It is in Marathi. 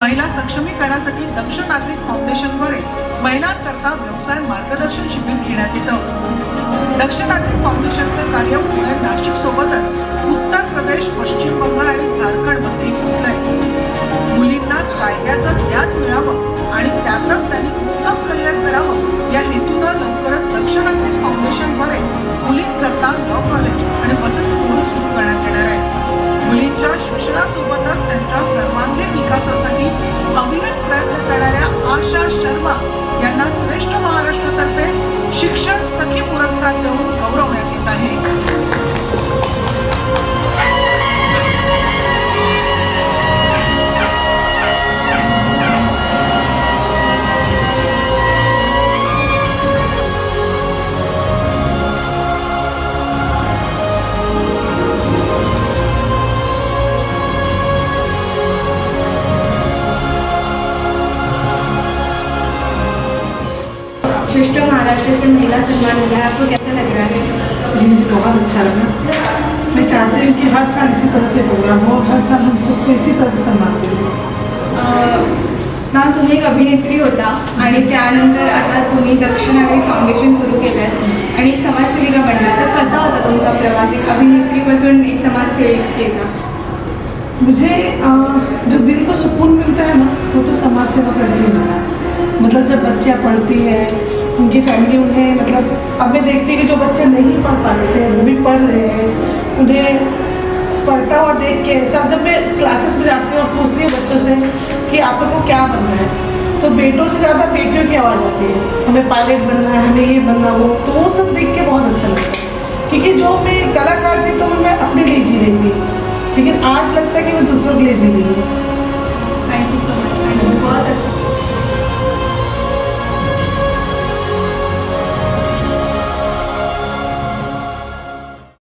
महिला सक्षमीकरणासाठी दक्ष नागरिक फाउंडेशनद्वारे महिलांकरता व्यवसाय मार्गदर्शन शिबिर घेण्यात येतं। दक्ष नागरिक फाउंडेशनचे कार्य पुणे नाशिक सोबतच उत्तर प्रदेश, पश्चिम बंगाल आणि झारखंड मध्ये पोहोचलंय। मुलींना कायद्याचं ज्ञान मिळावं आणि त्यातच त्यांनी उत्तम करिअर करावं या हेतूनं लवकरच दक्ष नागरिक फाउंडेशनद्वारे मुलींकरता लॉ कॉलेज आणि वसतिगृह सुरू करण्यात येणार आहे। मुलींच्या शिक्षणासोबतच त्यांच्या सर्वांगीण विकासासाठी अविरत प्रयत्न करणाऱ्या आशा शर्मा यांना श्रेष्ठ महाराष्ट्रातर्फे शिक्षण सखी पुरस्कार देऊन गौरवण्यात येत आहे। श्रेष्ठ महाराष्ट्र से महिला सम्मान मिला है, आपको कैसा लग रहा है? जी मुझे बहुत अच्छा लगा। मैं चाहती हूँ कि हर साल इसी तरह से प्रोग्राम हो, हर साल हम सबको इसी तरह से सम्मान दें। मॅम, तुम्ही एक अभिनेत्री होता आणि त्यानंतर आता तुम्ही दक्ष नागरिक फाउंडेशन सुरू केलं आहे आणि एक समाजसेविका बनला, तर कसा होता तुमचा प्रवास एक अभिनेत्रीपासून एक समाजसेविकेचा? मुझे जो दिल को सुकून मिलता है ना, वो तो समाज सेवा करके ही मिला। मतलब जब बच्चियाँ पढ़ती है, उनकी फैमिली उन्हें मतलब अब मैं देखती है कि जो बच्चे नहीं पढ़ पाते थे वो भी पढ़ रहे हैं। उन्हें पढ़ता हुआ देख के ऐसा, जब मैं क्लासेस में जाती हूँ और पूछती हूँ बच्चों से कि आप लोग को क्या बनना है, तो बेटों से ज़्यादा बेटियों की आवाज़ आती है, हमें पायलट बनना है, हमें ये बनना वो। तो वो सब देख के बहुत अच्छा लगता है, क्योंकि जो मैं कलाकार थी तो मैं अपने लिए जी रही थी, लेकिन आज लगता है कि मैं दूसरों के लिए जी रही हूँ।